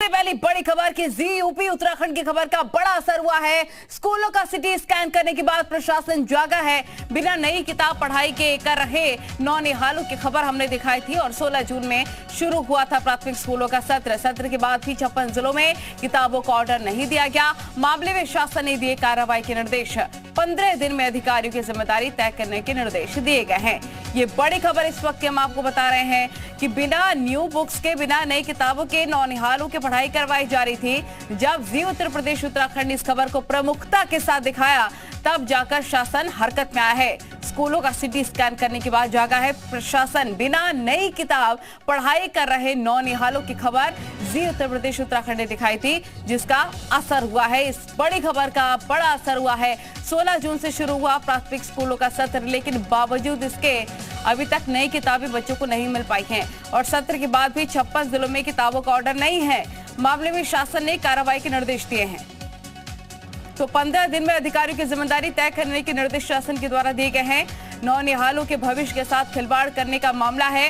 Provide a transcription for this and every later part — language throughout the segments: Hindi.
सबसे पहली बड़ी खबर की जी यूपी उत्तराखंड की खबर का बड़ा असर हुआ है। स्कूलों का सिटी स्कैन करने के बाद प्रशासन जागा है। बिना नई किताब पढ़ाई के कर रहे नौनिहालों की खबर हमने दिखाई थी और 16 जून में शुरू हुआ था प्राथमिक स्कूलों का सत्र के बाद भी 56 जिलों में किताबों का ऑर्डर नहीं दिया गया। मामले में शासन ने दिए कार्रवाई के निर्देश। 15 दिन में अधिकारियों की जिम्मेदारी तय करने के निर्देश दिए गए हैं। ये बड़ी खबर इस वक्त हम आपको बता रहे हैं कि बिना न्यू बुक्स के, बिना नई किताबों के नौनिहालों की पढ़ाई करवाई जा रही थी। जब जी उत्तर प्रदेश उत्तराखंड इस खबर को प्रमुखता के साथ दिखाया, तब जाकर शासन हरकत में आया है। स्कूलों का सिटी स्कैन करने के बाद जागा है प्रशासन। बिना नई किताब पढ़ाई कर रहे नौनिहालों की खबर जी उत्तर प्रदेश उत्तराखंड ने दिखाई थी, जिसका असर हुआ है। इस बड़ी खबर का बड़ा असर हुआ है। 16 जून से शुरू हुआ प्राथमिक स्कूलों का सत्र, लेकिन बावजूद इसके अभी तक नई किताबें बच्चों को नहीं मिल पाई हैं और सत्र के बाद भी 56 जिलों में किताबों का ऑर्डर नहीं है। मामले में शासन ने कार्रवाई के निर्देश दिए हैं। तो 15 दिन में अधिकारियों की जिम्मेदारी तय करने के निर्देश शासन के द्वारा दिए गए हैं। नौनिहालों के भविष्य के साथ खिलवाड़ करने का मामला है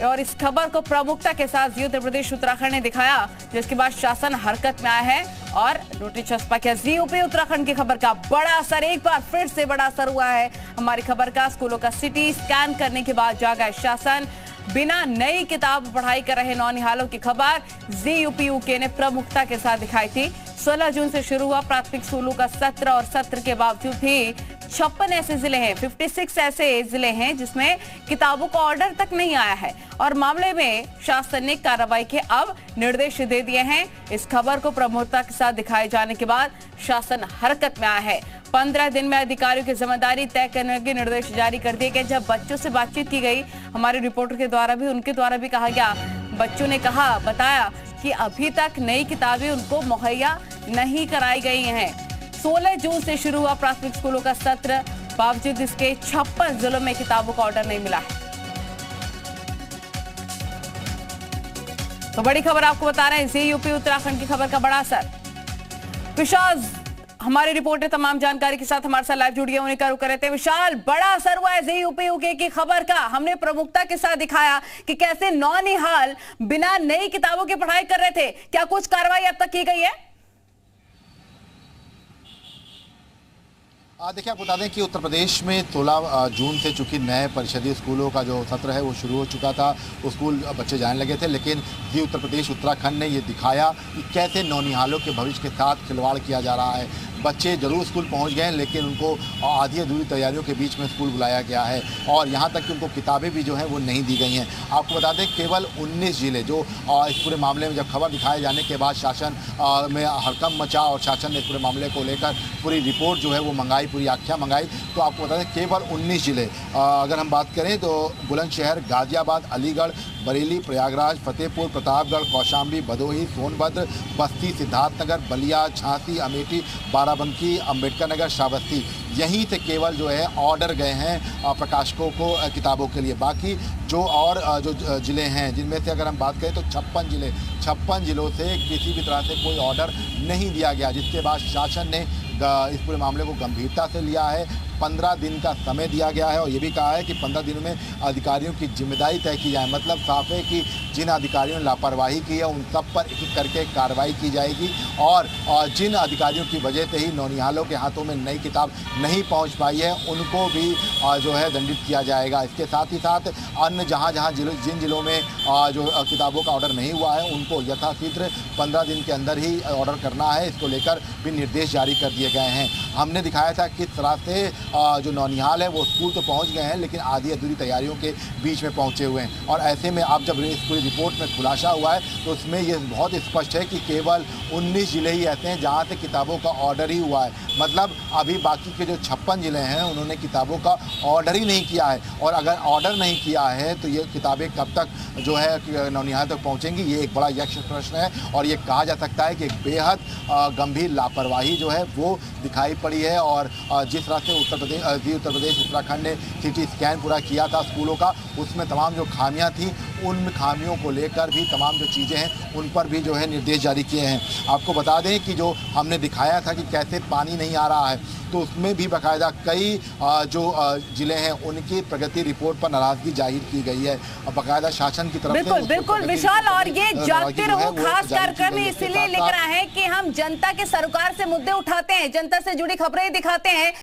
और इस खबर को प्रमुखता के साथ जी उत्तर प्रदेश उत्तराखंड ने दिखाया, जिसके बाद शासन हरकत में आया है और नोटिस छपा किया। जी यूपी उत्तराखंड की खबर का बड़ा असर, एक बार फिर से बड़ा असर हुआ है हमारी खबर का। स्कूलों का सिटी स्कैन करने के बाद जागा है शासन। बिना नई किताब पढ़ाई कर रहे नौनिहालों की खबर जी यूपी यूके ने प्रमुखता के साथ दिखाई थी। 16 जून से शुरू हुआ प्राथमिक स्कूलों का सत्र और सत्र के बावजूद भी 56 ऐसे जिले हैं, 56 ऐसे जिले हैं जिसमें किताबों का ऑर्डर तक नहीं आया है और मामले में शासन ने कार्रवाई के अब निर्देश दे दिए हैं। इस खबर को प्रमुखता के साथ दिखाए जाने के बाद शासन हरकत में आया है। 15 दिन में अधिकारियों की जिम्मेदारी तय करने के निर्देश जारी कर दिए गए। जब बच्चों से बातचीत की गई हमारे रिपोर्टर के द्वारा भी, उनके द्वारा भी कहा गया, बच्चों ने बताया कि अभी तक नई किताबें उनको मुहैया नहीं कराई गई हैं। 16 जून से शुरू हुआ प्राथमिक स्कूलों का सत्र, बावजूद इसके 56 जिलों में किताबों का ऑर्डर नहीं मिला है। तो बड़ी खबर आपको बता रहे हैं, जी यूपी उत्तराखंड की खबर का बड़ा असर। विशाल हमारे रिपोर्टर तमाम जानकारी के साथ हमारे साथ लाइव जुड़िए, उन्हें का रुख कर रहे थे। विशाल, बड़ा असर हुआ है जी यूपी यूके की खबर का। हमने प्रमुखता के साथ दिखाया कि कैसे नौनिहाल बिना नई किताबों की पढ़ाई कर रहे थे। क्या कुछ कार्रवाई अब तक की गई है? देखिए, आपको बता दें कि उत्तर प्रदेश में 16 जून से चूंकि नए परिषदीय स्कूलों का जो सत्र है वो शुरू हो चुका था, वो स्कूल बच्चे जाने लगे थे, लेकिन जी उत्तर प्रदेश उत्तराखंड ने ये दिखाया कि कैसे नौनिहालों के भविष्य के साथ खिलवाड़ किया जा रहा है। बच्चे जरूर स्कूल पहुंच गए, लेकिन उनको आधी अधूरी तैयारियों के बीच में स्कूल बुलाया गया है और यहाँ तक कि उनको किताबें भी जो हैं वो नहीं दी गई हैं। आपको बता दें केवल 19 जिले जो इस पूरे मामले में जब खबर दिखाए जाने के बाद शासन में हड़कंप मचा और शासन ने इस पूरे मामले को लेकर पूरी रिपोर्ट जो है वो मंगाई, पूरी आख्या मंगाई। तो आपको बता दें केवल 19 जिले, अगर हम बात करें तो बुलंदशहर, गाजियाबाद, अलीगढ़, बरेली, प्रयागराज, फतेहपुर, प्रतापगढ़, कौशाम्बी, भदोही, सोनभद्र, बस्ती, सिद्धार्थनगर, बलिया, झांसी, अमेठी, बाराबंकी, अम्बेडकर नगर, श्रावस्ती, यहीं से केवल जो है ऑर्डर गए हैं प्रकाशकों को किताबों के लिए। बाकी जो और जो जिले हैं जिनमें से अगर हम बात करें तो 56 जिलों से किसी भी तरह से कोई ऑर्डर नहीं दिया गया, जिसके बाद शासन ने इस पूरे मामले को गंभीरता से लिया है। 15 दिन का समय दिया गया है और ये भी कहा है कि 15 दिनों में अधिकारियों की जिम्मेदारी तय की जाए। मतलब साफ है कि जिन अधिकारियों ने लापरवाही की है उन सब पर एक एक करके कार्रवाई की जाएगी और जिन अधिकारियों की वजह से ही नौनिहालों के हाथों में नई किताब नहीं पहुंच पाई है उनको भी जो है दंडित किया जाएगा। इसके साथ ही साथ अन्य जहां जिन जिलों में जो किताबों का ऑर्डर नहीं हुआ है उनको यथाशीघ्र 15 दिन के अंदर ही ऑर्डर करना है। इसको लेकर भी निर्देश जारी कर दिए गए हैं। हमने दिखाया था किस तरह से जो नौनिहाल है वो स्कूल तो पहुंच गए हैं, लेकिन आधी अधूरी तैयारियों के बीच में पहुंचे हुए हैं और ऐसे में अब जब इस पूरी रिपोर्ट में खुलासा हुआ है तो उसमें ये बहुत स्पष्ट है कि केवल 19 जिले ही ऐसे हैं जहां से किताबों का ऑर्डर ही हुआ है। मतलब अभी बाकी के जो 56 जिले हैं उन्होंने किताबों का ऑर्डर ही नहीं किया है और अगर ऑर्डर नहीं किया है तो ये किताबें कब तक जो है नौनिहाल तक पहुँचेंगी, ये एक बड़ा यक्ष प्रश्न है और ये कहा जा सकता है कि एक बेहद गंभीर लापरवाही जो है वो दिखाई पड़ी है। और जिस तरह से उत्तर उत्तर प्रदेश उत्तराखंड ने सिटी स्कैन पूरा किया था स्कूलों का, उसमें तमाम जो खामियां थी उन खामियों को लेकर भी तमाम जो चीज़ें हैं उन पर भी जो है निर्देश जारी किए हैं। आपको बता दें कि जो हमने दिखाया था कि कैसे पानी नहीं आ रहा है, तो उसमें भी बाकायदा कई जो ज़िले हैं उनकी प्रगति रिपोर्ट पर नाराजगी जाहिर की गई है। बाकायदा शासन की तरफ बिल्कुल बिल्कुल विशाल, और ये जागते रहो खास कार्यक्रम इसीलिए लिख रहा है कि हम जनता के सरोकार से मुद्दे उठाते हैं, जनता से जुड़ी खबरें दिखाते हैं।